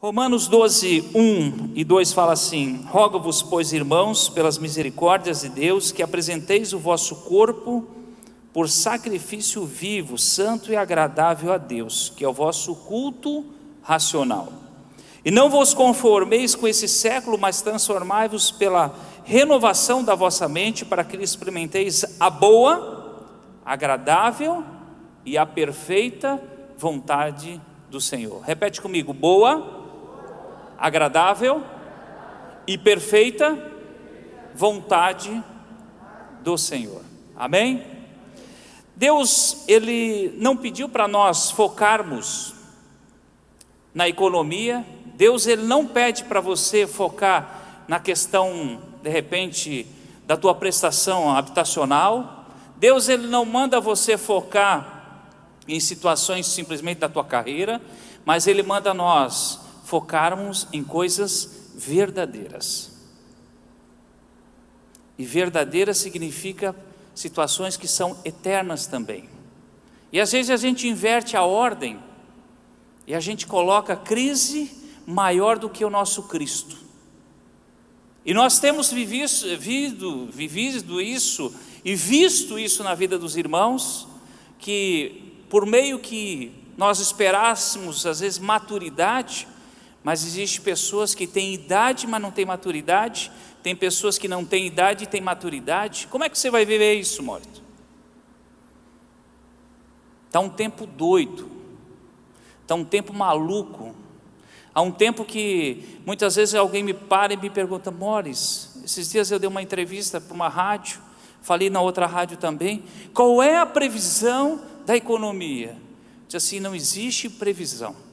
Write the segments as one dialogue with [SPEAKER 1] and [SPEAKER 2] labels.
[SPEAKER 1] Romanos 12, 1 e 2 fala assim: rogo-vos, pois, irmãos, pelas misericórdias de Deus, que apresenteis o vosso corpo por sacrifício vivo, santo e agradável a Deus, que é o vosso culto racional. E não vos conformeis com esse século, mas transformai-vos pela renovação da vossa mente, para que experimenteis a boa, agradável e a perfeita vontade do Senhor. Repete comigo: boa, agradável e perfeita vontade do Senhor. Amém? Deus, Ele não pediu para nós focarmos na economia. Deus, Ele não pede para você focar na questão, de repente, da tua prestação habitacional. Deus, Ele não manda você focar em situações simplesmente da tua carreira, mas Ele manda nós focarmos em coisas verdadeiras. E verdadeira significa situações que são eternas também. E às vezes a gente inverte a ordem e a gente coloca crise maior do que o nosso Cristo. E nós temos vivido isso e visto isso na vida dos irmãos, que por meio que nós esperássemos às vezes maturidade, mas existem pessoas que têm idade, mas não têm maturidade. Tem pessoas que não têm idade e têm maturidade. Como é que você vai viver isso, Mórito? Está um tempo doido, está um tempo maluco. Há um tempo que muitas vezes alguém me para e me pergunta: Mores, esses dias eu dei uma entrevista para uma rádio, falei na outra rádio também, qual é a previsão da economia? Diz assim: não existe previsão.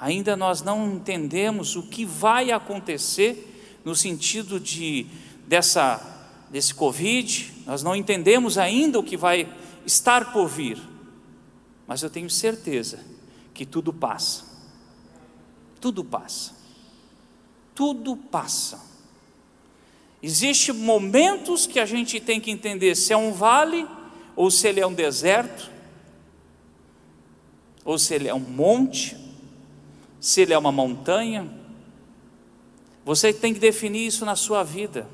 [SPEAKER 1] Ainda nós não entendemos o que vai acontecer no sentido desse Covid. Nós não entendemos ainda o que vai estar por vir, mas eu tenho certeza que tudo passa. Tudo passa. Tudo passa. Existem momentos que a gente tem que entender se é um vale, ou se ele é um deserto, ou se ele é um monte, se ele é uma montanha. Você tem que definir isso na sua vida.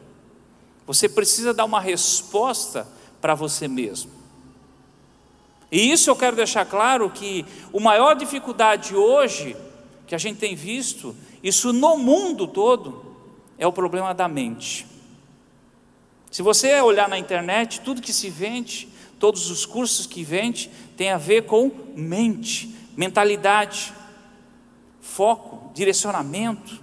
[SPEAKER 1] Você precisa dar uma resposta para você mesmo. E isso eu quero deixar claro, que a maior dificuldade hoje que a gente tem visto, isso no mundo todo, é o problema da mente. Se você olhar na internet, tudo que se vende, todos os cursos que vende, tem a ver com mente, mentalidade, foco, direcionamento.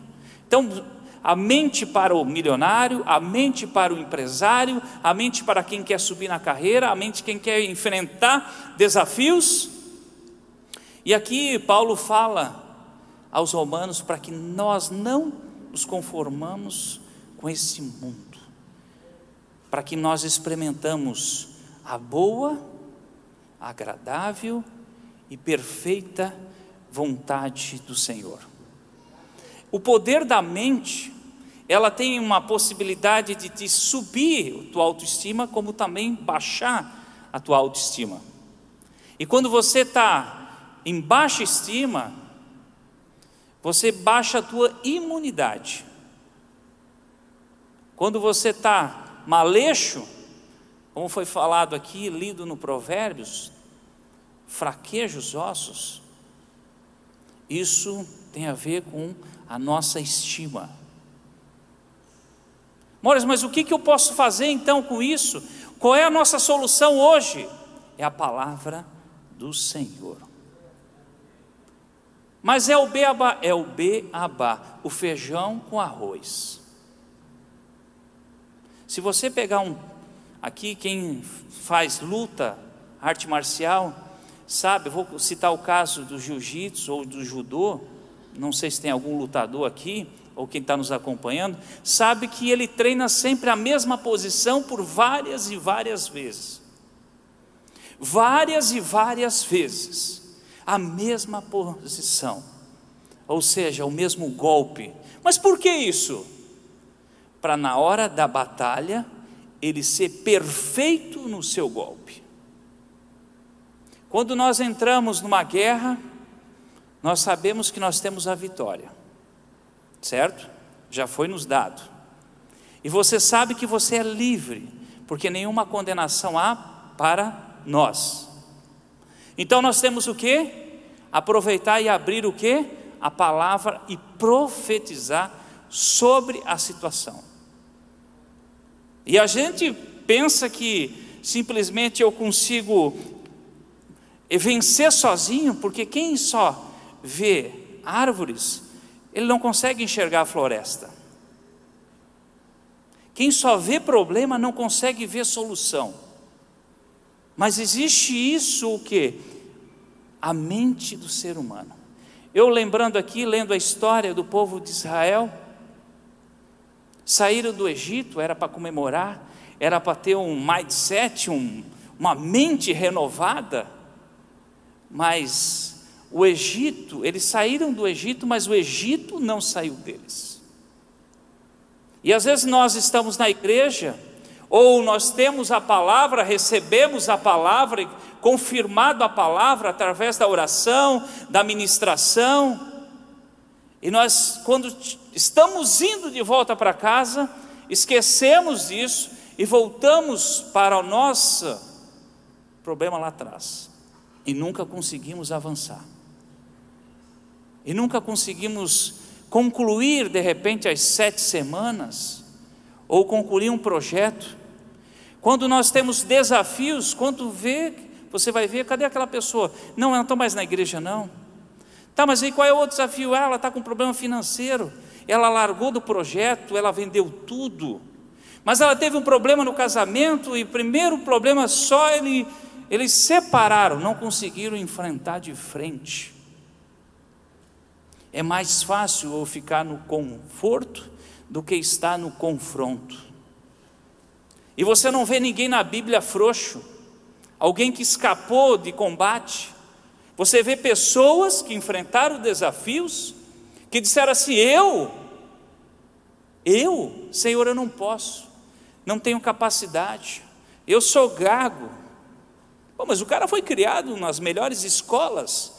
[SPEAKER 1] Então, a mente para o milionário, a mente para o empresário, a mente para quem quer subir na carreira, a mente quem quer enfrentar desafios. E aqui Paulo fala aos romanos para que nós não nos conformamos com esse mundo, para que nós experimentamos a boa, agradável e perfeita vontade do Senhor. O poder da mente, ela tem uma possibilidade de te subir a tua autoestima, como também baixar a tua autoestima. E quando você está em baixa estima, você baixa a tua imunidade. Quando você está maleixo, como foi falado aqui, lido no Provérbios, fraqueja os ossos. Isso tem a ver com a nossa estima. Mas o que eu posso fazer então com isso? Qual é a nossa solução hoje? É a palavra do Senhor. Mas é o beabá, o feijão com arroz. Se você pegar aqui, quem faz luta, arte marcial, sabe, vou citar o caso do jiu-jitsu ou do judô, não sei se tem algum lutador aqui, ou quem está nos acompanhando, sabe que ele treina sempre a mesma posição por várias e várias vezes. Várias e várias vezes. A mesma posição, ou seja, o mesmo golpe. Mas por que isso? Para na hora da batalha, ele ser perfeito no seu golpe. Quando nós entramos numa guerra, nós sabemos que nós temos a vitória, certo? Já foi nos dado. E você sabe que você é livre, porque nenhuma condenação há para nós. Então nós temos o quê? Aproveitar e abrir o quê? A palavra e profetizar sobre a situação. E a gente pensa que simplesmente eu consigo vencer sozinho, porque quem só vê árvores, ele não consegue enxergar a floresta. Quem só vê problema não consegue ver solução. Mas existe isso o quê? A mente do ser humano. Eu lembrando aqui, lendo a história do povo de Israel, saíram do Egito, era para comemorar, era para ter um mindset, uma mente renovada, mas o Egito, eles saíram do Egito, mas o Egito não saiu deles. E às vezes nós estamos na igreja, ou nós temos a palavra, recebemos a palavra, confirmado a palavra através da oração, da ministração, e nós, quando estamos indo de volta para casa, esquecemos disso e voltamos para o nosso problema lá atrás, e nunca conseguimos avançar, e nunca conseguimos concluir de repente as 7 semanas, ou concluir um projeto. Quando nós temos desafios, quando você vai ver, cadê aquela pessoa? Não, ela não está mais na igreja não. Tá, mas aí qual é o outro desafio? Ela está com problema financeiro, ela largou do projeto, ela vendeu tudo, mas ela teve um problema no casamento, e primeiro problema só eles separaram, não conseguiram enfrentar de frente. É mais fácil eu ficar no conforto do que estar no confronto. E você não vê ninguém na Bíblia frouxo, alguém que escapou de combate. Você vê pessoas que enfrentaram desafios, que disseram assim: Senhor, eu não posso, não tenho capacidade, eu sou gago. Bom, mas o cara foi criado nas melhores escolas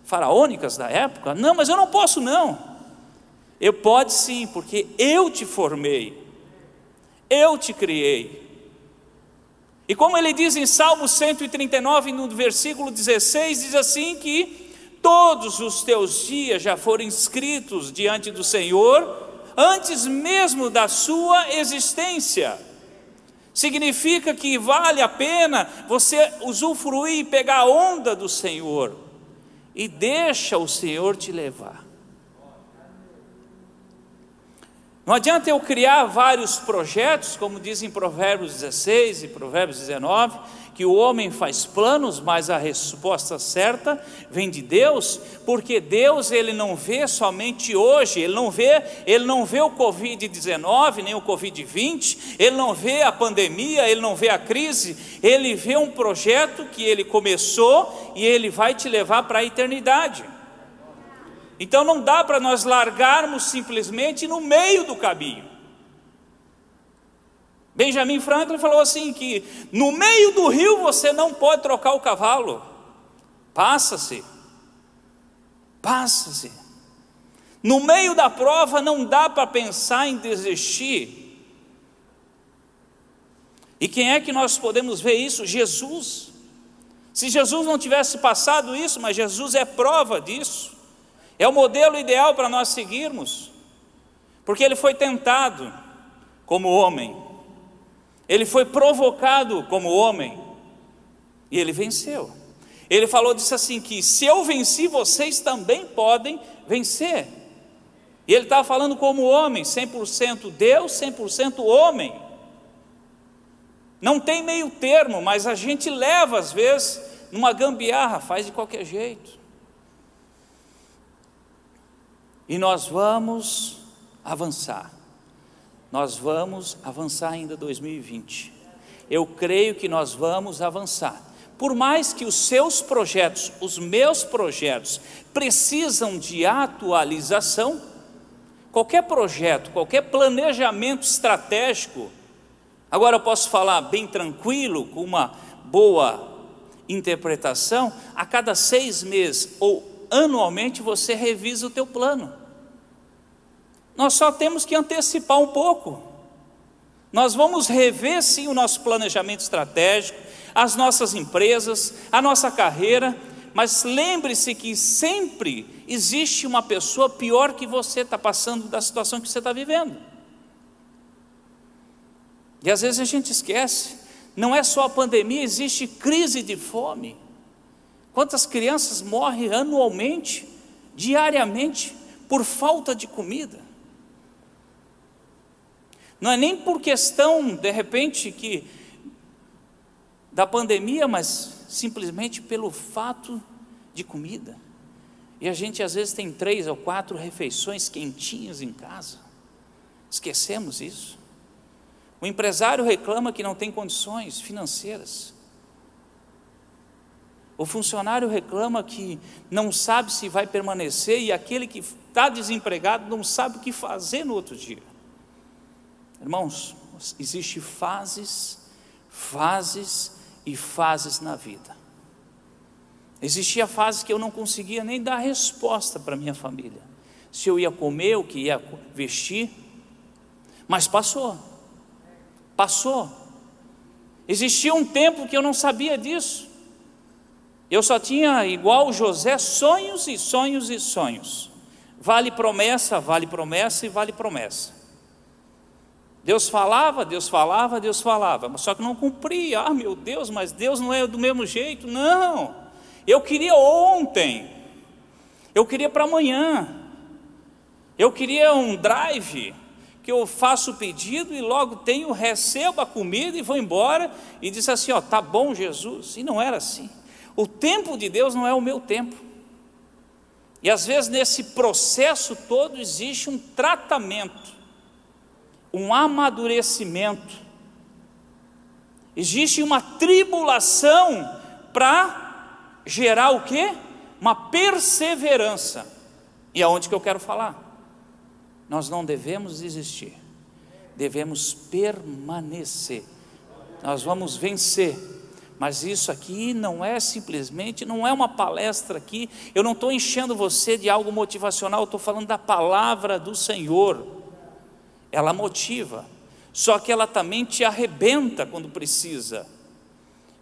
[SPEAKER 1] faraônicas da época. Não, mas eu não posso não. Eu pode sim, porque eu te formei, eu te criei. E como ele diz em Salmo 139, no versículo 16, diz assim que todos os teus dias já foram escritos diante do Senhor, antes mesmo da sua existência. Significa que vale a pena você usufruir e pegar a onda do Senhor, e deixa o Senhor te levar. Não adianta eu criar vários projetos, como diz em Provérbios 16 e Provérbios 19, que o homem faz planos, mas a resposta certa vem de Deus, porque Deus, ele não vê somente hoje, ele não vê o Covid-19, nem o Covid-20, ele não vê a pandemia, ele não vê a crise, ele vê um projeto que ele começou e ele vai te levar para a eternidade. Então não dá para nós largarmos simplesmente no meio do caminho. Benjamin Franklin falou assim, que no meio do rio você não pode trocar o cavalo, passa-se, no meio da prova não dá para pensar em desistir. E quem é que nós podemos ver isso? Jesus. Se Jesus não tivesse passado isso, mas Jesus é prova disso, é o modelo ideal para nós seguirmos, porque ele foi tentado como homem, ele foi provocado como homem, e ele venceu. Ele disse assim, que se eu venci, vocês também podem vencer. E ele estava falando como homem, 100% Deus, 100% homem. Não tem meio termo, mas a gente leva às vezes numa gambiarra, faz de qualquer jeito. E nós vamos avançar ainda 2020, eu creio que nós vamos avançar, por mais que os seus projetos, os meus projetos, precisam de atualização. Qualquer projeto, qualquer planejamento estratégico, agora eu posso falar bem tranquilo, com uma boa interpretação, a cada 6 meses ou anualmente você revisa o teu plano. Nós só temos que antecipar um pouco. Nós vamos rever sim o nosso planejamento estratégico, as nossas empresas, a nossa carreira, mas lembre-se que sempre existe uma pessoa pior que você está passando da situação que você está vivendo. E às vezes a gente esquece, não é só a pandemia, existe crise de fome. Quantas crianças morrem anualmente, diariamente, por falta de comida? Não é nem por questão, de repente, da pandemia, mas simplesmente pelo fato de comida. E a gente às vezes tem 3 ou 4 refeições quentinhas em casa. Esquecemos isso. O empresário reclama que não tem condições financeiras. O funcionário reclama que não sabe se vai permanecer, e aquele que está desempregado não sabe o que fazer no outro dia. Irmãos, existem fases e fases na vida. Existia fase que eu não conseguia nem dar resposta para minha família, se eu ia comer, o que ia vestir, mas passou. Existia um tempo que eu não sabia disso. Eu só tinha, igual José, sonhos e sonhos e sonhos. Vale promessa e vale promessa. Deus falava, mas só que não cumpria. Ah, meu Deus, mas Deus não é do mesmo jeito. Não, eu queria ontem, eu queria para amanhã, eu queria um drive, que eu faço o pedido e logo recebo a comida e vou embora, e diz assim, ó, tá bom Jesus, e não era assim. O tempo de Deus não é o meu tempo, e às vezes nesse processo todo existe um tratamento, um amadurecimento, existe uma tribulação para gerar o quê? Uma perseverança. E aonde que eu quero falar? Nós não devemos desistir, devemos permanecer. Nós vamos vencer, mas isso aqui não é simplesmente, não é uma palestra aqui, eu não estou enchendo você de algo motivacional, eu estou falando da palavra do Senhor. Ela motiva, só que ela também te arrebenta quando precisa.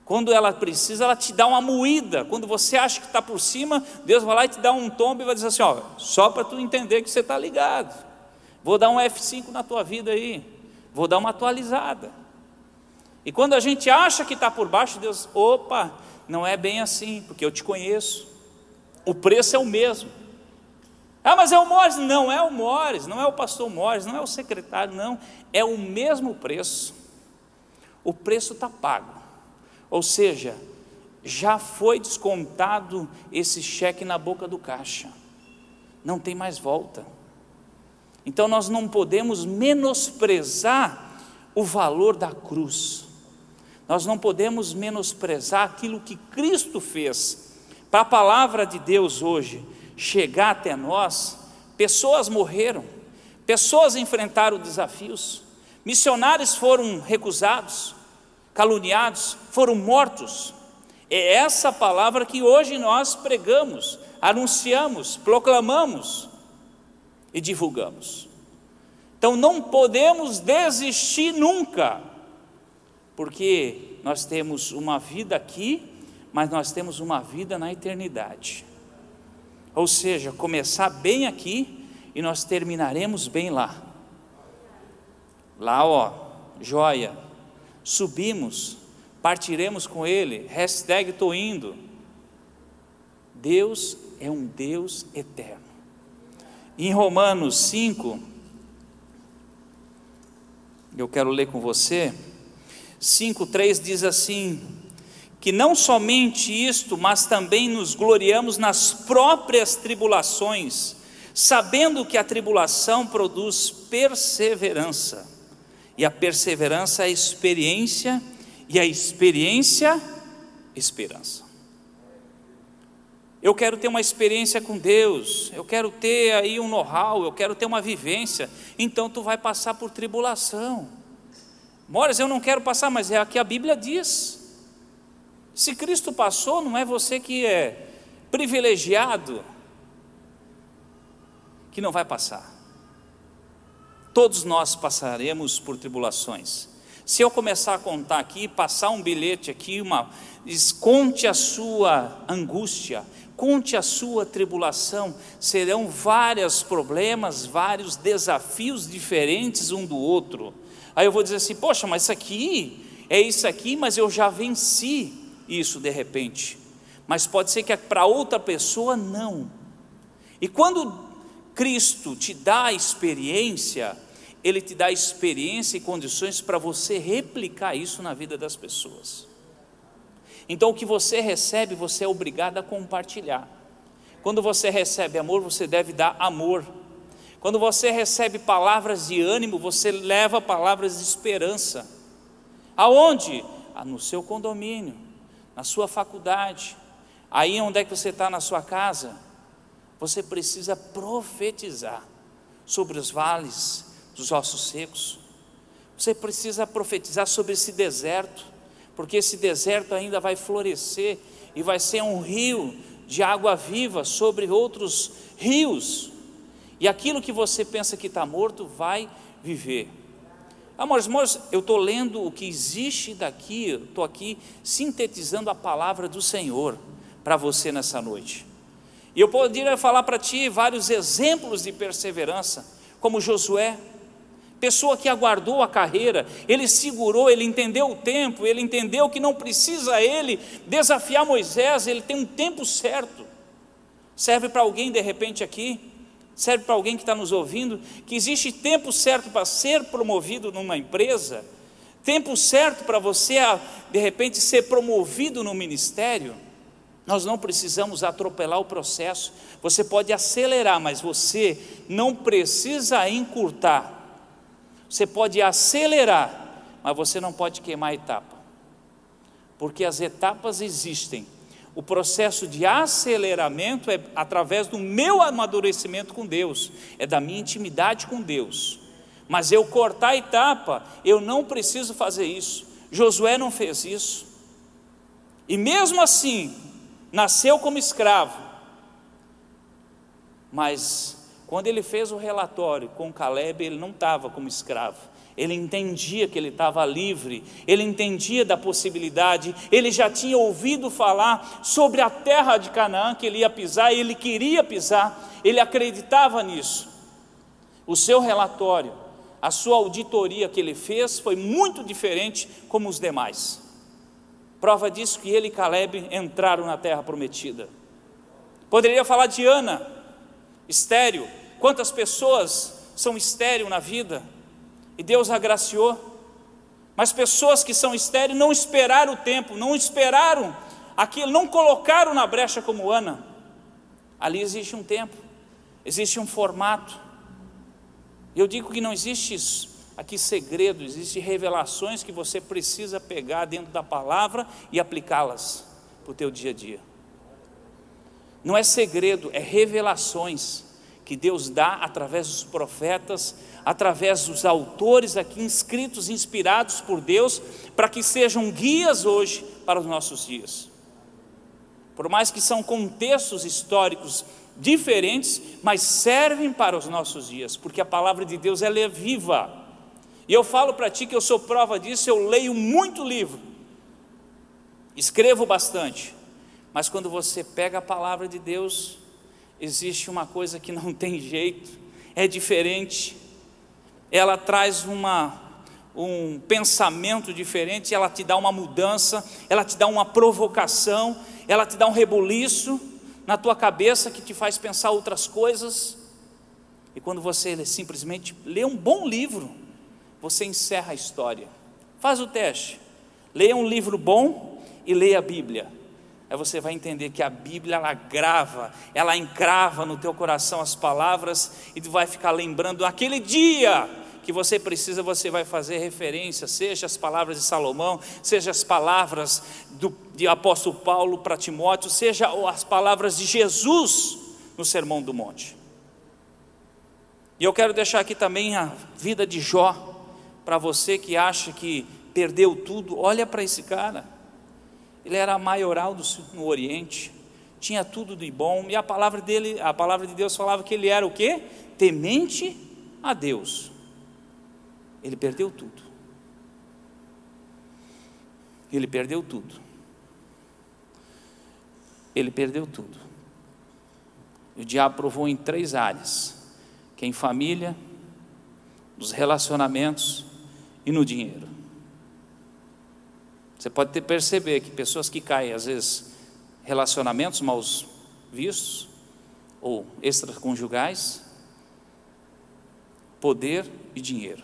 [SPEAKER 1] Quando ela precisa, ela te dá uma moída. Quando você acha que está por cima, Deus vai lá e te dá um tombo e vai dizer assim, ó, só para tu entender que você está ligado. Vou dar um F5 na tua vida aí, vou dar uma atualizada. E quando a gente acha que está por baixo, Deus, opa, não é bem assim, porque eu te conheço, o preço é o mesmo. Ah, mas é o Mores. Não é o Mores, não é o pastor Mores, não é o secretário, não, é o mesmo preço. O preço está pago, ou seja, já foi descontado esse cheque na boca do caixa, não tem mais volta. Então nós não podemos menosprezar o valor da cruz, nós não podemos menosprezar aquilo que Cristo fez. Para a palavra de Deus hoje chegar até nós, pessoas morreram, pessoas enfrentaram desafios, missionários foram recusados, caluniados, foram mortos. É essa palavra que hoje nós pregamos, anunciamos, proclamamos e divulgamos. Então não podemos desistir nunca, porque nós temos uma vida aqui, mas nós temos uma vida na eternidade. Ou seja, começar bem aqui e nós terminaremos bem lá. Lá, ó, joia, subimos, partiremos com Ele, #tô indo. Deus é um Deus eterno. Em Romanos 5, eu quero ler com você, 5:3 diz assim, que não somente isto, mas também nos gloriamos nas próprias tribulações, sabendo que a tribulação produz perseverança, e a perseverança é experiência, e a experiência, esperança. Eu quero ter uma experiência com Deus, eu quero ter aí um know-how, eu quero ter uma vivência, então tu vai passar por tribulação. Mores, eu não quero passar, mas é aqui a Bíblia diz. Se Cristo passou, não é você que é privilegiado, que não vai passar. Todos nós passaremos por tribulações. Se eu começar a contar aqui, passar um bilhete aqui, conte a sua angústia, conte a sua tribulação, serão vários problemas, vários desafios diferentes um do outro. Aí eu vou dizer assim, poxa, mas isso aqui, mas eu já venci isso de repente. Mas pode ser que para outra pessoa não. E quando Cristo te dá a experiência, Ele te dá experiência e condições para você replicar isso na vida das pessoas. Então o que você recebe, você é obrigado a compartilhar. Quando você recebe amor, você deve dar amor. Quando você recebe palavras de ânimo, você leva palavras de esperança. Aonde? No seu condomínio, na sua faculdade, aí onde é que você está na sua casa. Você precisa profetizar sobre os vales dos ossos secos. Você precisa profetizar sobre esse deserto, porque esse deserto ainda vai florescer e vai ser um rio de água viva sobre outros rios, e aquilo que você pensa que está morto vai viver. Amores, eu estou lendo o que existe daqui, eu estou aqui sintetizando a palavra do Senhor para você nessa noite. E eu poderia falar para ti vários exemplos de perseverança, como Josué, pessoa que aguardou a carreira, ele segurou, ele entendeu o tempo, ele entendeu que não precisa ele desafiar Moisés, ele tem um tempo certo. Serve para alguém de repente aqui, serve para alguém que está nos ouvindo, que existe tempo certo para ser promovido numa empresa, tempo certo para você de repente ser promovido no ministério. Nós não precisamos atropelar o processo, você pode acelerar, mas você não precisa encurtar. Você pode acelerar, mas você não pode queimar a etapa, porque as etapas existem. O processo de aceleramento é através do meu amadurecimento com Deus, é da minha intimidade com Deus. Mas eu cortar a etapa, eu não preciso fazer isso. Josué não fez isso, e mesmo assim nasceu como escravo, mas quando ele fez o relatório com Caleb, ele não estava como escravo, ele entendia que ele estava livre, ele entendia da possibilidade, ele já tinha ouvido falar sobre a terra de Canaã que ele ia pisar, ele queria pisar, ele acreditava nisso. O seu relatório, a sua auditoria que ele fez foi muito diferente como os demais. Prova disso que ele e Caleb entraram na terra prometida. Poderia falar de Ana, estéril. Quantas pessoas são estéril na vida e Deus agraciou, mas pessoas que são estéreis não esperaram o tempo, não esperaram aquilo, não colocaram na brecha como Ana. Ali existe um tempo, existe um formato. Eu digo que não existe aqui segredo, existem revelações que você precisa pegar dentro da palavra e aplicá-las para o teu dia a dia. Não é segredo, é revelações que Deus dá através dos profetas, através dos autores aqui inscritos, inspirados por Deus, para que sejam guias hoje para os nossos dias. Por mais que são contextos históricos diferentes, mas servem para os nossos dias, porque a palavra de Deus ela é viva. E eu falo para ti que eu sou prova disso, eu leio muito livro, escrevo bastante, mas quando você pega a palavra de Deus, existe uma coisa que não tem jeito, é diferente, ela traz um pensamento diferente, ela te dá uma mudança, ela te dá uma provocação, ela te dá um rebuliço na tua cabeça que te faz pensar outras coisas. E quando você simplesmente lê um bom livro, você encerra a história. Faz o teste, leia um livro bom e leia a Bíblia. Aí você vai entender que a Bíblia ela encrava no teu coração as palavras, e tu vai ficar lembrando naquele dia que você precisa, você vai fazer referência, seja as palavras de Salomão, seja as palavras de apóstolo Paulo para Timóteo, seja as palavras de Jesus no Sermão do Monte. E eu quero deixar aqui também a vida de Jó, para você que acha que perdeu tudo. Olha para esse cara, ele era maioral no Oriente, tinha tudo de bom, e a palavra de Deus falava que ele era o quê? Temente a Deus. Ele perdeu tudo. Ele perdeu tudo. Ele perdeu tudo. O diabo provou em 3 áreas: que é em família, nos relacionamentos e no dinheiro. Você pode perceber que pessoas que caem, às vezes, relacionamentos mal vistos ou extraconjugais, poder e dinheiro.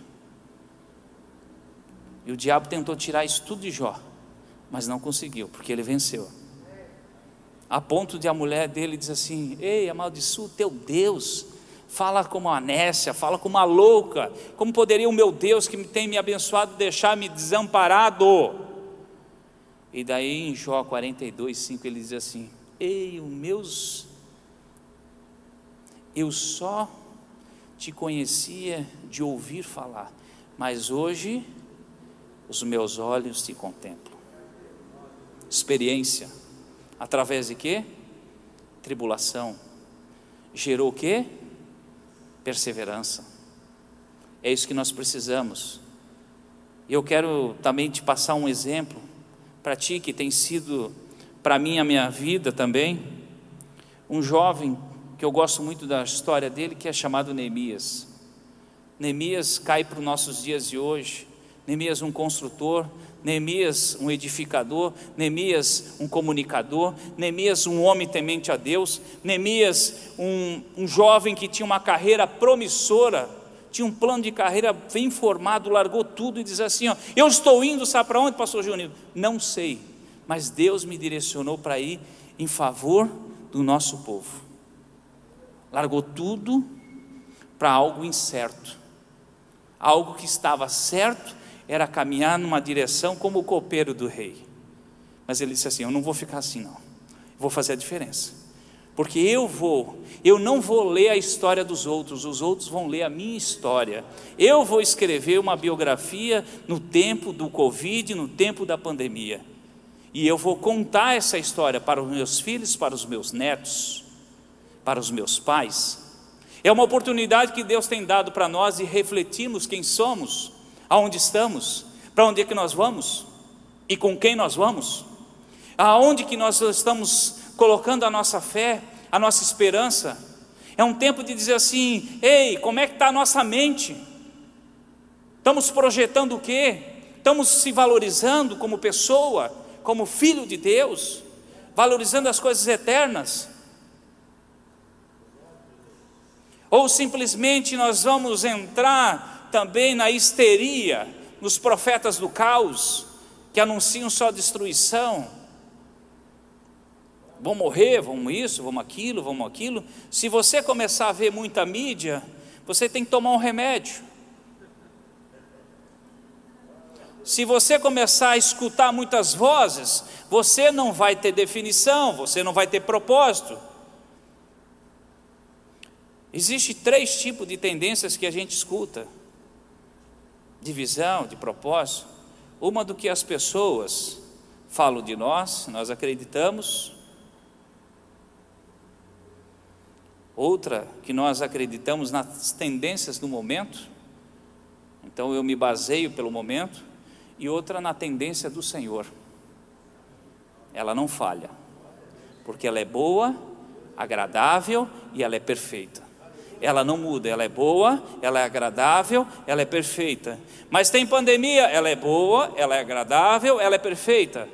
[SPEAKER 1] E o diabo tentou tirar isso tudo de Jó, mas não conseguiu, porque ele venceu. A ponto de a mulher dele dizer assim: ei, amaldiçoa o teu Deus, fala como uma nécia, fala como uma louca, como poderia o meu Deus que tem me abençoado deixar-me desamparado? E daí em Jó 42:5 ele diz assim: ei, eu só te conhecia de ouvir falar, mas hoje os meus olhos te contemplam. Experiência, através de quê? Tribulação, gerou o quê? Perseverança. É isso que nós precisamos. E eu quero também te passar um exemplo para ti, que tem sido para mim a minha vida também. Um jovem que eu gosto muito da história dele, que é chamado Neemias. Neemias cai para os nossos dias de hoje. Neemias um construtor, Neemias um edificador, Neemias um comunicador, Neemias um homem temente a Deus, Neemias um jovem que tinha uma carreira promissora, tinha um plano de carreira bem formado, largou tudo e diz assim: ó, eu estou indo, sabe para onde, pastor Junino? Não sei, mas Deus me direcionou para ir em favor do nosso povo. Largou tudo para algo incerto. Algo que estava certo era caminhar numa direção como o copeiro do rei. Mas ele disse assim: eu não vou ficar assim não, vou fazer a diferença, porque eu não vou ler a história dos outros, os outros vão ler a minha história. Eu vou escrever uma biografia no tempo do Covid, no tempo da pandemia, e eu vou contar essa história para os meus filhos, para os meus netos, para os meus pais. É uma oportunidade que Deus tem dado para nós de refletirmos quem somos, aonde estamos, para onde é que nós vamos e com quem nós vamos, aonde que nós estamos colocando a nossa fé, a nossa esperança. É um tempo de dizer assim: ei, como é que está a nossa mente? Estamos projetando o quê? Estamos se valorizando como pessoa, como filho de Deus, valorizando as coisas eternas? Ou simplesmente nós vamos entrar também na histeria, nos profetas do caos, que anunciam só destruição? Vão morrer, vão isso, vão aquilo. Se você começar a ver muita mídia, você tem que tomar um remédio. Se você começar a escutar muitas vozes, você não vai ter definição, você não vai ter propósito. Existem 3 tipos de tendências que a gente escuta: de visão, de propósito. Uma do que as pessoas falam de nós acreditamos. Outra que nós acreditamos nas tendências do momento, então eu me baseio pelo momento. E outra na tendência do Senhor. Ela não falha, porque ela é boa, agradável e ela é perfeita. Ela não muda, ela é boa, ela é agradável, ela é perfeita. Mas tem pandemia, ela é boa, ela é agradável, ela é perfeita.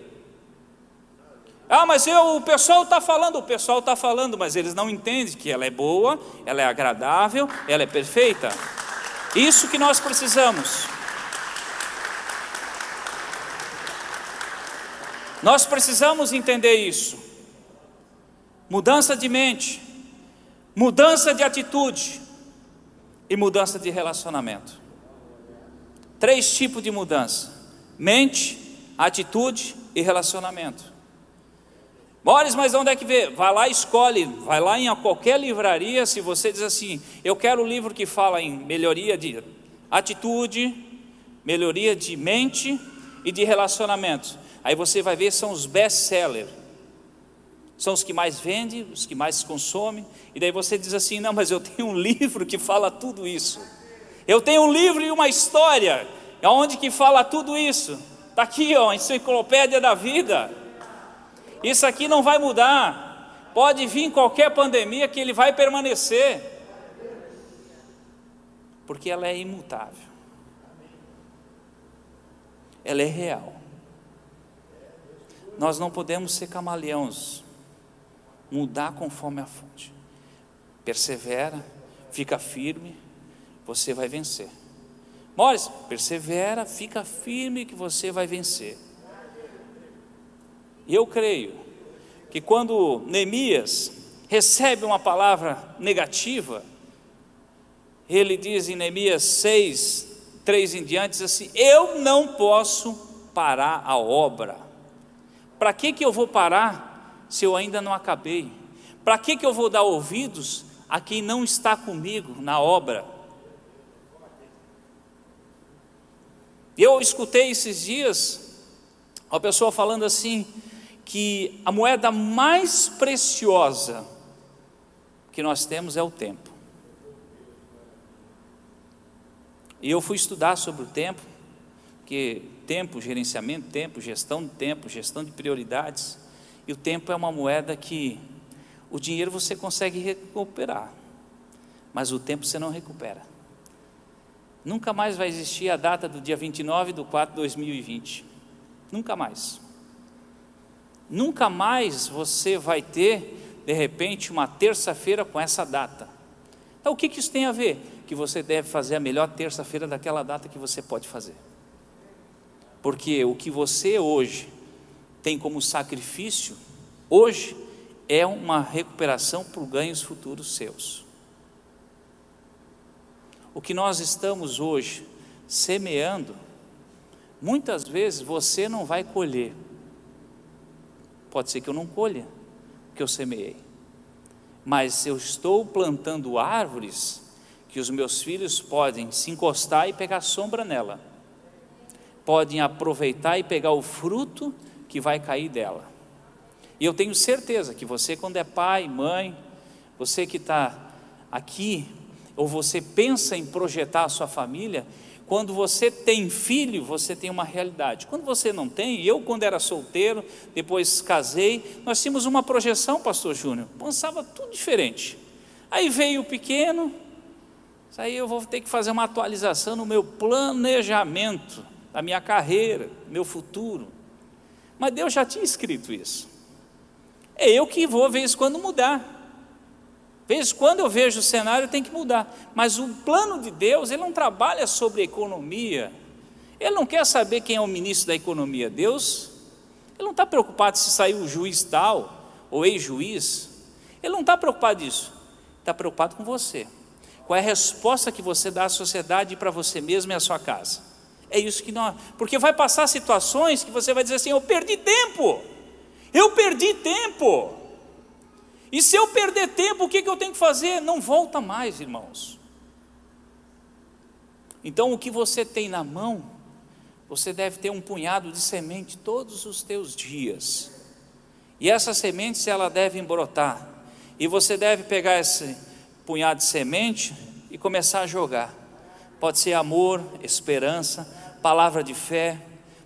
[SPEAKER 1] Ah, mas o pessoal está falando, mas eles não entendem que ela é boa, ela é agradável, ela é perfeita. Isso que nós precisamos. Nós precisamos entender isso. Mudança de mente, mudança de atitude e mudança de relacionamento. 3 tipos de mudança: mente, atitude e relacionamento. Mores, mas onde é que vê? Vai lá e escolhe, vai lá em qualquer livraria. Se você diz assim: eu quero um livro que fala em melhoria de atitude, melhoria de mente e de relacionamento, aí você vai ver, são os best-sellers. São os que mais vendem, os que mais consomem. E daí você diz assim: não, mas eu tenho um livro que fala tudo isso. Eu tenho um livro e uma história onde que fala tudo isso. Está aqui, ó, a enciclopédia da vida. Isso aqui não vai mudar. Pode vir qualquer pandemia que ele vai permanecer, porque ela é imutável, ela é real. Nós não podemos ser camaleões, mudar conforme a fonte. Persevera, fica firme, você vai vencer. Mores, persevera, fica firme que você vai vencer. E eu creio que quando Neemias recebe uma palavra negativa, ele diz em Neemias 6, 3 em diante, diz assim: eu não posso parar a obra. Para que eu vou parar se eu ainda não acabei? Para que eu vou dar ouvidos a quem não está comigo na obra? Eu escutei esses dias uma pessoa falando assim, que a moeda mais preciosa que nós temos é o tempo. E eu fui estudar sobre o tempo, que tempo, gerenciamento, tempo, gestão de prioridades. E o tempo é uma moeda que o dinheiro você consegue recuperar, mas o tempo você não recupera. Nunca mais vai existir a data do dia 29/4/2020. Nunca mais. Nunca mais você vai ter, de repente, uma terça-feira com essa data. Então o que isso tem a ver? Que você deve fazer a melhor terça-feira daquela data que você pode fazer. Porque o que você hoje tem como sacrifício, hoje, é uma recuperação por ganhos futuros seus. O que nós estamos hoje semeando, muitas vezes você não vai colher. Pode ser que eu não colha o que eu semeei, mas eu estou plantando árvores que os meus filhos podem se encostar e pegar sombra nela, podem aproveitar e pegar o fruto que vai cair dela. E eu tenho certeza que você, quando é pai, mãe, você que está aqui, ou você pensa em projetar a sua família, quando você tem filho, você tem uma realidade. Quando você não tem, eu quando era solteiro, depois casei, nós tínhamos uma projeção, pastor Júnior, pensava tudo diferente. Aí veio o pequeno, aí eu vou ter que fazer uma atualização no meu planejamento, da minha carreira, meu futuro. Mas Deus já tinha escrito isso. É eu que vou, de vez em quando, mudar. De vez em quando eu vejo o cenário, tem que mudar. Mas o plano de Deus, Ele não trabalha sobre economia. Ele não quer saber quem é o ministro da economia. Deus, Ele não está preocupado se saiu o juiz tal, ou ex-juiz. Ele não está preocupado disso. Está preocupado com você. Qual é a resposta que você dá à sociedade e para você mesmo e à sua casa? É isso que nós... Porque vai passar situações que você vai dizer assim: eu perdi tempo. Eu perdi tempo. E se eu perder tempo, o que eu tenho que fazer? Não volta mais, irmãos. Então o que você tem na mão, você deve ter um punhado de semente todos os teus dias. E essa semente, ela deve brotar. E você deve pegar esse punhado de semente e começar a jogar. Pode ser amor, esperança, palavra de fé,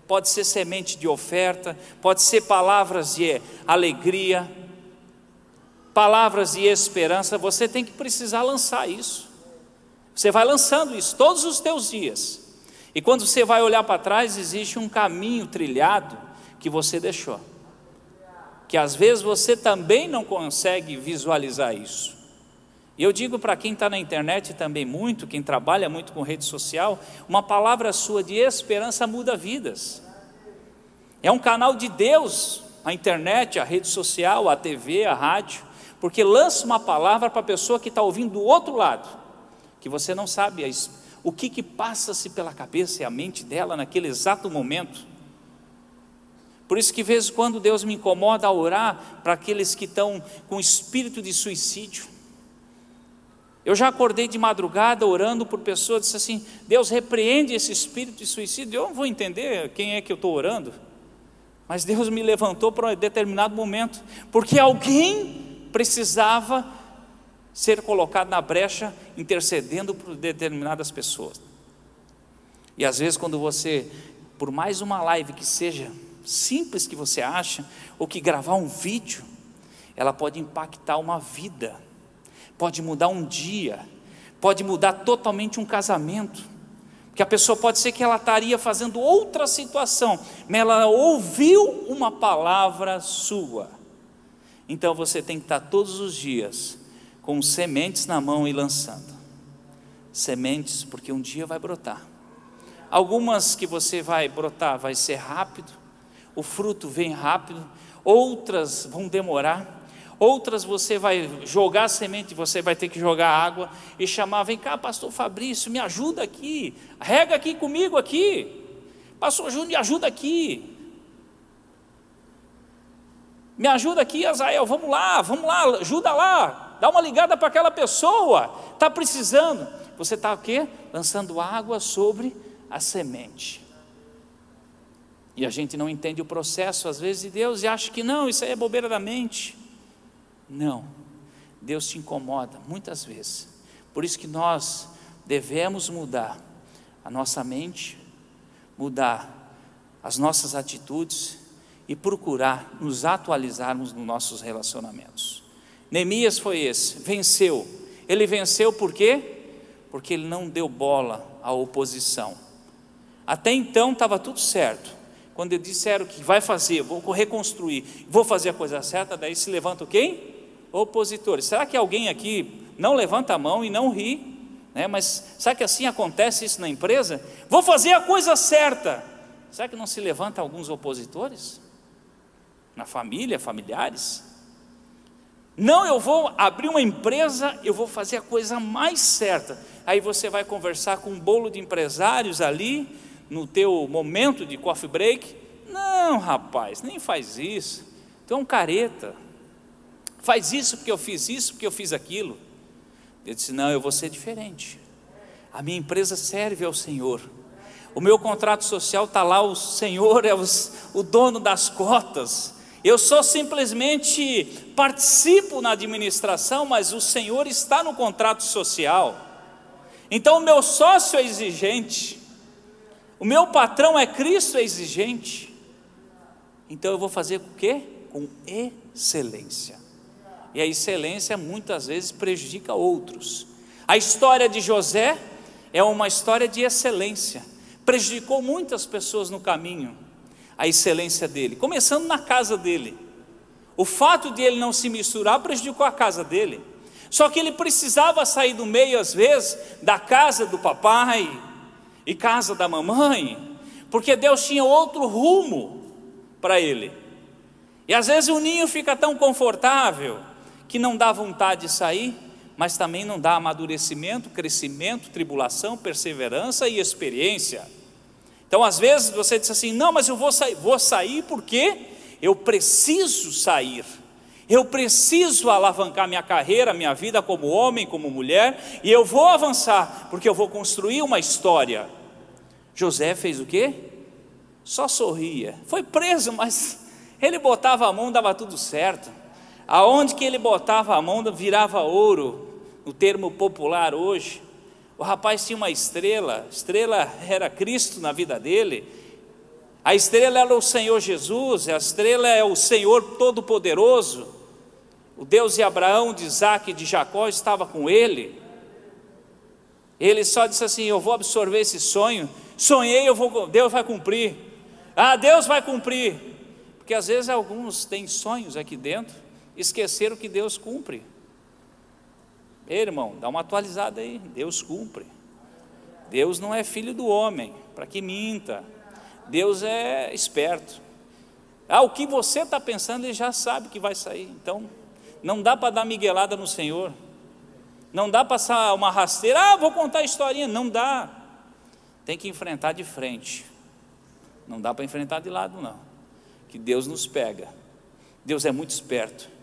[SPEAKER 1] pode ser semente de oferta, pode ser palavras de alegria, palavras de esperança. Você tem que precisar lançar isso. Você vai lançando isso todos os teus dias. E quando você vai olhar para trás, existe um caminho trilhado que você deixou, que às vezes você também não consegue visualizar isso. E eu digo para quem está na internet também muito, quem trabalha muito com rede social, uma palavra sua de esperança muda vidas. É um canal de Deus, a internet, a rede social, a TV, a rádio, porque lança uma palavra para a pessoa que está ouvindo do outro lado, que você não sabe o que passa-se pela cabeça e a mente dela naquele exato momento. Por isso que de vez em quando Deus me incomoda a orar para aqueles que estão com espírito de suicídio. Eu já acordei de madrugada orando por pessoas, disse assim: Deus, repreende esse espírito de suicídio. Eu não vou entender quem é que eu estou orando. mas Deus me levantou para um determinado momento, porque alguém precisava ser colocado na brecha, intercedendo por determinadas pessoas. E às vezes quando você, por mais uma live que seja simples que você acha, ou que gravar um vídeo, ela pode impactar uma vida, pode mudar um dia, pode mudar totalmente um casamento, porque a pessoa pode ser que ela estaria fazendo outra situação, mas ela ouviu uma palavra sua. Então você tem que estar todos os dias com sementes na mão e lançando sementes, porque um dia vai brotar. Algumas que você vai brotar vai ser rápido, o fruto vem rápido, outras vão demorar, outras você vai jogar a semente, você vai ter que jogar água e chamar, vem cá pastor Fabrício, me ajuda aqui, rega aqui comigo aqui, pastor Júnior me ajuda aqui, me ajuda aqui Azael, vamos lá, ajuda lá, dá uma ligada para aquela pessoa, está precisando. Você está o quê? Lançando água sobre a semente. E a gente não entende o processo às vezes de Deus e acha que não, isso aí é bobeira da mente. Não, Deus te incomoda muitas vezes. Por isso que nós devemos mudar a nossa mente, mudar as nossas atitudes e procurar nos atualizarmos nos nossos relacionamentos. Neemias foi esse, venceu. Ele venceu por quê? Porque ele não deu bola à oposição. Até então estava tudo certo. Quando eles disseram que vai fazer, vou reconstruir, vou fazer a coisa certa, daí se levanta quem? Opositores. Será que alguém aqui não levanta a mão e não ri? Mas será que assim acontece isso na empresa? Vou fazer a coisa certa. Será que não se levanta alguns opositores? Na família, familiares? Não, eu vou abrir uma empresa, eu vou fazer a coisa mais certa. Aí você vai conversar com um bolo de empresários ali, no teu momento de coffee break. Não rapaz, nem faz isso, tu é um careta, faz isso porque eu fiz isso, porque eu fiz aquilo. Eu disse, não, eu vou ser diferente, a minha empresa serve ao Senhor, o meu contrato social está lá, o Senhor é o dono das cotas, eu só simplesmente participo na administração, mas o Senhor está no contrato social. Então o meu sócio é exigente, o meu patrão é Cristo, é exigente. Então eu vou fazer o quê? Com excelência. E a excelência muitas vezes prejudica outros. A história de José é uma história de excelência. Prejudicou muitas pessoas no caminho, a excelência dele, começando na casa dele. O fato de ele não se misturar prejudicou a casa dele. Só que ele precisava sair do meio às vezes da casa do papai e casa da mamãe, porque Deus tinha outro rumo para ele. E às vezes o ninho fica tão confortável que não dá vontade de sair, mas também não dá amadurecimento, crescimento, tribulação, perseverança e experiência. Então às vezes você diz assim, não, mas eu vou sair porque eu preciso sair, eu preciso alavancar minha carreira, minha vida como homem, como mulher, e eu vou avançar, porque eu vou construir uma história. José fez o quê? Só sorria, foi preso, mas ele botava a mão, dava tudo certo. Aonde que ele botava a mão, virava ouro, no termo popular hoje. O rapaz tinha uma estrela, a estrela era Cristo na vida dele, a estrela era o Senhor Jesus, a estrela é o Senhor Todo-Poderoso, o Deus de Abraão, de Isaac e de Jacó estava com ele. Ele só disse assim, eu vou absorver esse sonho, sonhei, Deus vai cumprir, Deus vai cumprir, porque às vezes alguns têm sonhos aqui dentro, esqueceram que Deus cumpre. Ei, irmão, dá uma atualizada aí, Deus cumpre. Deus não é filho do homem, para que minta. Deus é esperto. O que você está pensando, Ele já sabe que vai sair. Então, não dá para dar miguelada no Senhor. Não dá para passar uma rasteira, vou contar a historinha. Não dá. Tem que enfrentar de frente. Não dá para enfrentar de lado, não. Que Deus nos pega. Deus é muito esperto.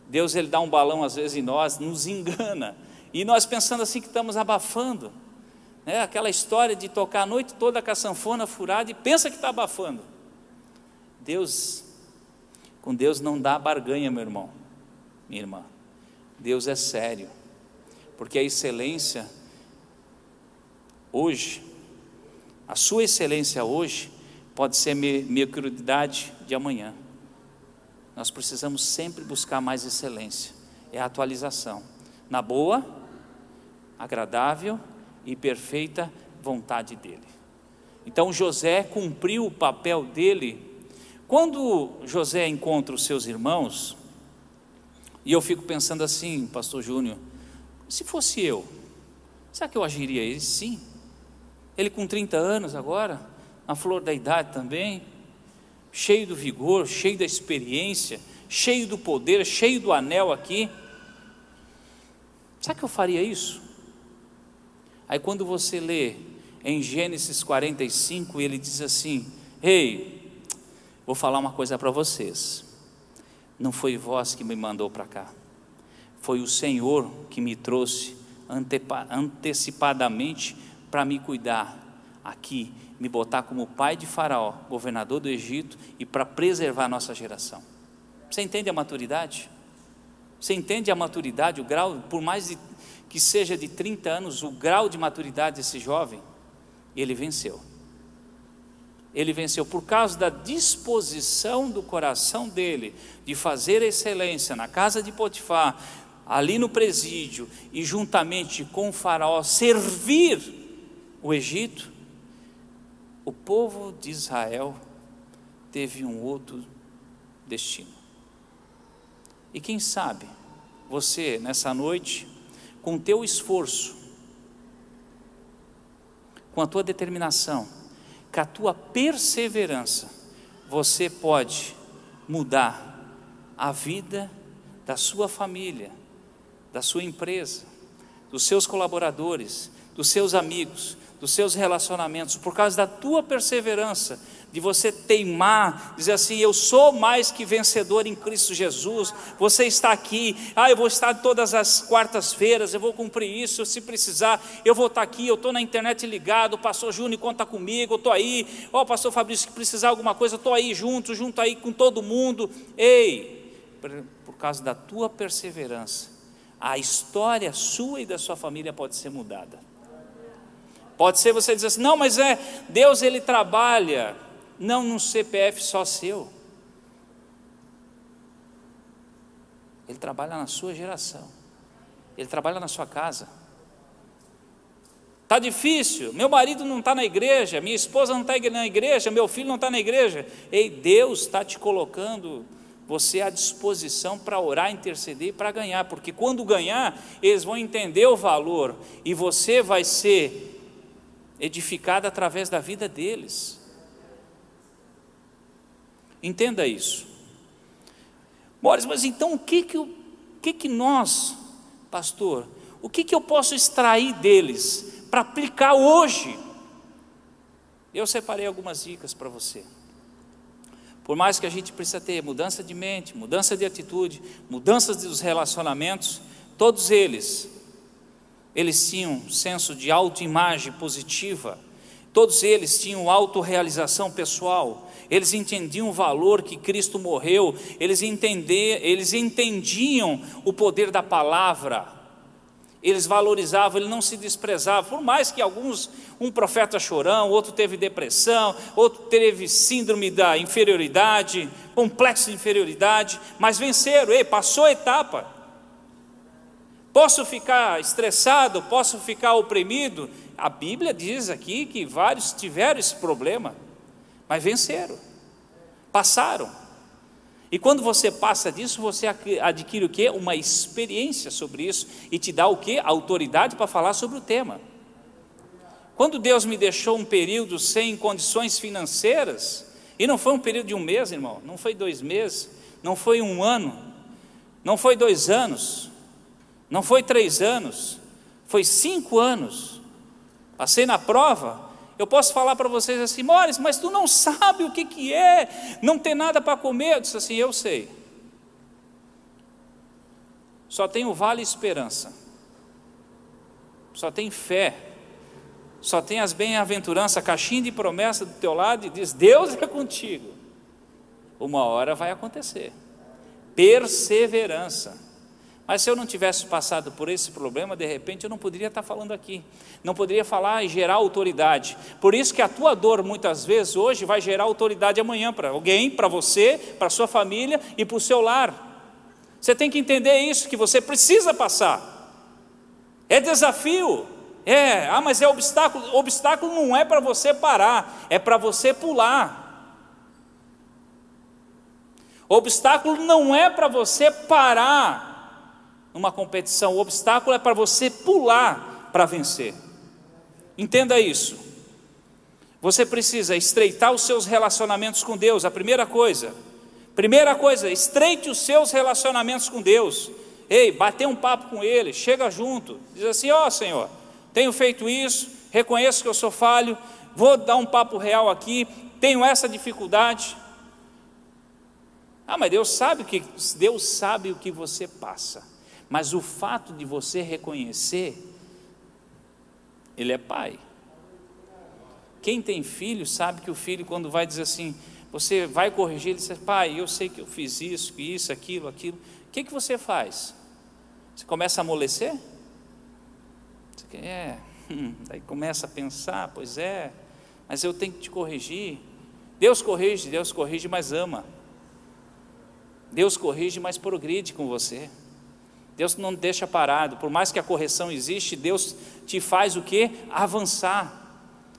[SPEAKER 1] Deus, Ele dá um balão às vezes em nós, nos engana, e nós pensando assim que estamos abafando, aquela história de tocar a noite toda com a sanfona furada e pensa que está abafando. Com Deus não dá barganha, meu irmão, minha irmã. Deus é sério, porque a excelência hoje, a sua excelência hoje, pode ser mediocridade de amanhã. Nós precisamos sempre buscar mais excelência, é a atualização, na boa, agradável e perfeita vontade dele. Então José cumpriu o papel dele. Quando José encontra os seus irmãos, e eu fico pensando assim, pastor Júnior, se fosse eu, será que eu agiria ele? Sim, ele com 30 anos agora, na flor da idade também, cheio do vigor, cheio da experiência, cheio do poder, cheio do anel aqui, será que eu faria isso? Aí quando você lê em Gênesis 45, ele diz assim: ei, vou falar uma coisa para vocês, não foi vós que me mandou para cá, foi o Senhor que me trouxe antecipadamente para me cuidar aqui, me botar como pai de Faraó, governador do Egito, e para preservar a nossa geração. Você entende a maturidade? Você entende a maturidade, o grau, por mais que seja de 30 anos, o grau de maturidade desse jovem? Ele venceu. Ele venceu por causa da disposição do coração dele de fazer excelência na casa de Potifar, ali no presídio, e juntamente com o Faraó servir o Egito. O povo de Israel teve um outro destino. E quem sabe você nessa noite, com o teu esforço, com a tua determinação, com a tua perseverança, você pode mudar a vida da sua família, da sua empresa, dos seus colaboradores, dos seus amigos, dos seus relacionamentos, por causa da tua perseverança, de você teimar, dizer assim: eu sou mais que vencedor em Cristo Jesus. Você está aqui, eu vou estar todas as quartas-feiras, eu vou cumprir isso, se precisar, eu vou estar aqui, eu estou na internet ligado, o pastor Júnior conta comigo, eu estou aí, pastor Fabrício, se precisar alguma coisa, eu estou aí junto aí com todo mundo. Ei, por causa da tua perseverança, a história sua e da sua família pode ser mudada. Pode ser você dizer assim: não, mas Deus, ele trabalha não num CPF só seu, ele trabalha na sua geração, ele trabalha na sua casa. Está difícil, meu marido não está na igreja, minha esposa não está na igreja, meu filho não está na igreja. Ei, Deus está te colocando você à disposição para orar, interceder e para ganhar, porque quando ganhar, eles vão entender o valor, e você vai ser edificado através da vida deles. Entenda isso. Boris, mas então o que nós, pastor, o que eu posso extrair deles para aplicar hoje? Eu separei algumas dicas para você. Por mais que a gente precisa ter mudança de mente, mudança de atitude, mudanças dos relacionamentos, todos eles tinham um senso de autoimagem positiva, todos eles tinham autorrealização pessoal, eles entendiam o valor que Cristo morreu, eles entendiam o poder da palavra, eles valorizavam, eles não se desprezavam, por mais que um profeta chorão, outro teve depressão, outro teve síndrome da inferioridade, complexo de inferioridade, mas venceram. Passou a etapa. Posso ficar estressado, posso ficar oprimido? A Bíblia diz aqui que vários tiveram esse problema, mas venceram, passaram. E quando você passa disso, você adquire o quê? Uma experiência sobre isso, e te dá o quê? Autoridade para falar sobre o tema. Quando Deus me deixou um período sem condições financeiras, e não foi um período de um mês, irmão, não foi 2 meses, não foi 1 ano, não foi 2 anos, não foi 3 anos, foi 5 anos, passei na prova. Eu posso falar para vocês assim: Mores, mas tu não sabe o que é, não ter nada para comer. Eu disse assim: eu sei, só tem o vale esperança, só tem fé, só tem as bem-aventuranças, a caixinha de promessa do teu lado, e diz: Deus é contigo. uma hora vai acontecer. Perseverança. Mas se eu não tivesse passado por esse problema, de repente eu não poderia estar falando aqui, não poderia falar e gerar autoridade. Por isso que a tua dor muitas vezes hoje vai gerar autoridade amanhã para alguém, para você, para a sua família e para o seu lar. Você tem que entender isso, que você precisa passar. É desafio, mas é obstáculo. Obstáculo não é para você parar, é para você pular. O obstáculo não é para você parar numa competição, o obstáculo é para você pular para vencer. Entenda isso. Você precisa estreitar os seus relacionamentos com Deus. A primeira coisa, estreite os seus relacionamentos com Deus. Bater um papo com Ele, chega junto, diz assim: Senhor, tenho feito isso, reconheço que eu sou falho, vou dar um papo real aqui, tenho essa dificuldade. Mas Deus sabe o que você passa. Mas o fato de você reconhecer, Ele é pai. Quem tem filho sabe que o filho, quando vai dizer assim, você vai corrigir, ele diz: pai, eu sei que eu fiz isso, aquilo. O que você faz? Você começa a amolecer? Daí começa a pensar: pois é, mas eu tenho que te corrigir. Deus corrige, mas ama. Deus corrige, mas progride com você. Deus não deixa parado. Por mais que a correção existe, Deus te faz o quê? Avançar.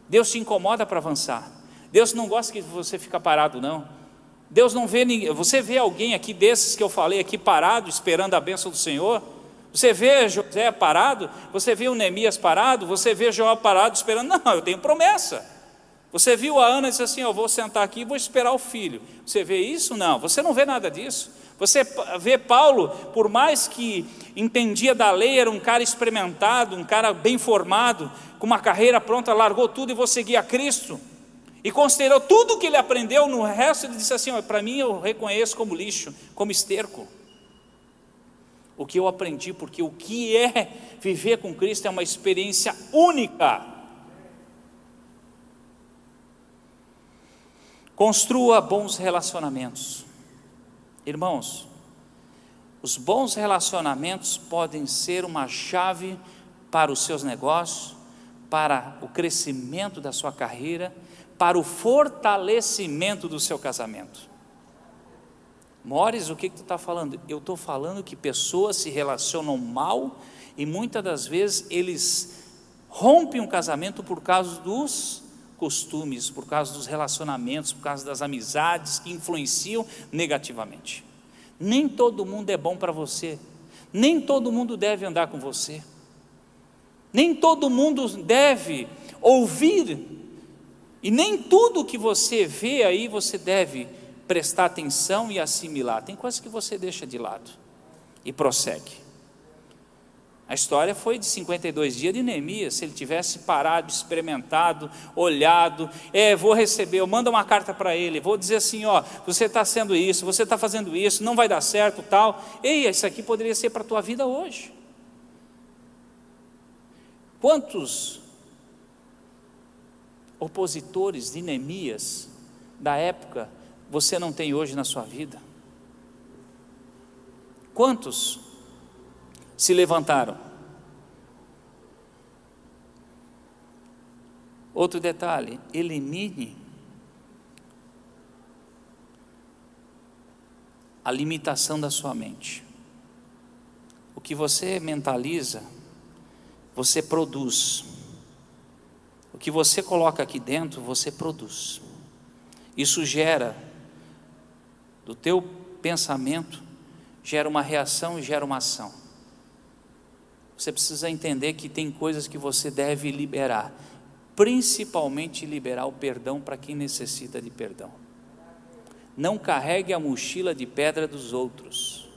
[SPEAKER 1] Deus te incomoda para avançar. Deus não gosta que você fique parado, não. Deus não vê ninguém. Você vê alguém aqui desses que eu falei aqui parado, esperando a bênção do Senhor? Você vê José parado? Você vê o Neemias parado? Você vê João parado esperando? Não, eu tenho promessa. Você viu a Ana e disse assim: eu vou sentar aqui e vou esperar o filho. Você vê isso? Não, você não vê nada disso. Você vê Paulo, por mais que entendia da lei, era um cara experimentado, um cara bem formado, com uma carreira pronta, largou tudo e vou seguir a Cristo. E considerou tudo o que ele aprendeu, no resto ele disse assim: para mim eu reconheço como lixo, como esterco. O que eu aprendi, porque o que é viver com Cristo é uma experiência única. Construa bons relacionamentos. Irmãos, os bons relacionamentos podem ser uma chave para os seus negócios, para o crescimento da sua carreira, para o fortalecimento do seu casamento. Mores, o que tu está falando? Eu estou falando que pessoas se relacionam mal e muitas das vezes eles rompem um casamento por causa dos costumes, por causa dos relacionamentos, por causa das amizades que influenciam negativamente. Nem todo mundo é bom para você, nem todo mundo deve andar com você, nem todo mundo deve ouvir, e nem tudo que você vê aí você deve prestar atenção e assimilar. Tem coisas que você deixa de lado e prossegue. A história foi de 52 dias de Neemias. Se ele tivesse parado, experimentado, olhado, vou receber, eu mando uma carta para ele, vou dizer assim: você está sendo isso, você está fazendo isso, não vai dar certo, tal. Isso aqui poderia ser para a tua vida hoje. Quantos opositores de Neemias da época você não tem hoje na sua vida? Quantos se levantaram? Outro detalhe: elimine a limitação da sua mente. O que você mentaliza, você produz. O que você coloca aqui dentro, você produz. Isso gera, do teu pensamento, gera uma reação e gera uma ação. Você precisa entender que tem coisas que você deve liberar, principalmente liberar o perdão para quem necessita de perdão. Não carregue a mochila de pedra dos outros,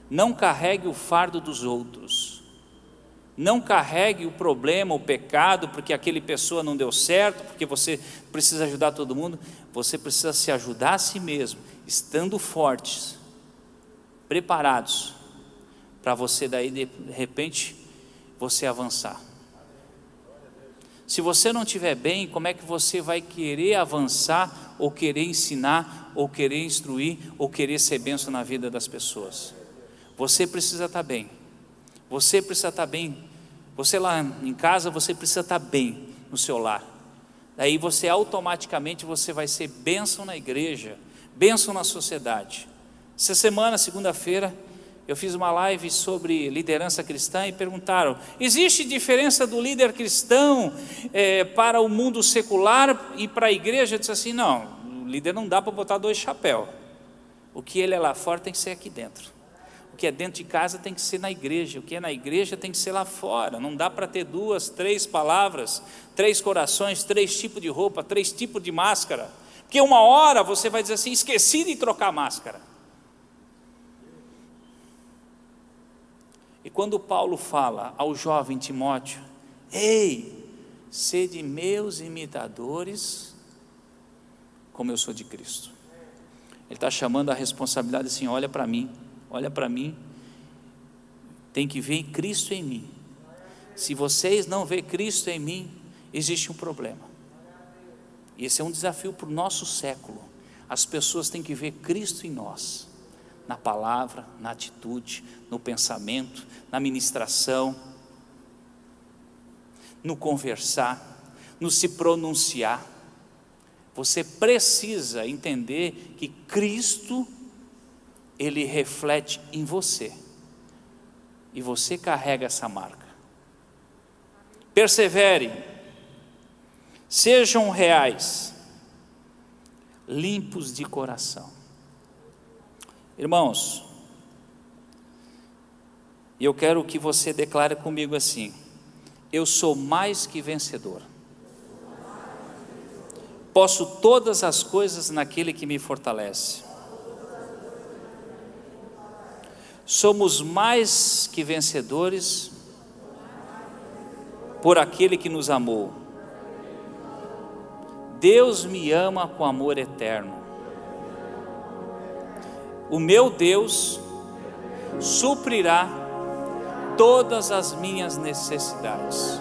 [SPEAKER 1] não carregue o fardo dos outros, não carregue o problema, o pecado, porque aquele pessoa não deu certo, porque você precisa ajudar todo mundo. Você precisa se ajudar a si mesmo, estando fortes, preparados, para você daí de repente você avançar. Se você não estiver bem, como é que você vai querer avançar ou querer ensinar ou querer instruir, ou querer ser bênção na vida das pessoas. Você precisa estar bem. Você precisa estar bem. Você lá em casa, você precisa estar bem no seu lar. Daí você automaticamente você vai ser bênção na igreja, bênção na sociedade. Essa semana, segunda-feira, eu fiz uma live sobre liderança cristã e perguntaram: existe diferença do líder cristão para o mundo secular e para a igreja? Eu disse assim: não, o líder não dá para botar 2 chapéus. O que ele é lá fora tem que ser aqui dentro. O que é dentro de casa tem que ser na igreja. O que é na igreja tem que ser lá fora. Não dá para ter 2, 3 palavras, 3 corações, 3 tipos de roupa, 3 tipos de máscara. Porque uma hora você vai dizer assim: esqueci de trocar a máscara. E quando Paulo fala ao jovem Timóteo: ei, sede meus imitadores, como eu sou de Cristo. Ele está chamando a responsabilidade assim: olha para mim, tem que ver Cristo em mim. Se vocês não verem Cristo em mim, existe um problema. Esse é um desafio para o nosso século. As pessoas têm que ver Cristo em nós, na palavra, na atitude, no pensamento, na ministração, no conversar, no se pronunciar. Você precisa entender que Cristo, Ele reflete em você, e você carrega essa marca. Persevere, sejam reais, limpos de coração. Irmãos, eu quero que você declare comigo assim: eu sou mais que vencedor. Posso todas as coisas naquele que me fortalece. Somos mais que vencedores por aquele que nos amou. Deus me ama com amor eterno. O meu Deus suprirá todas as minhas necessidades.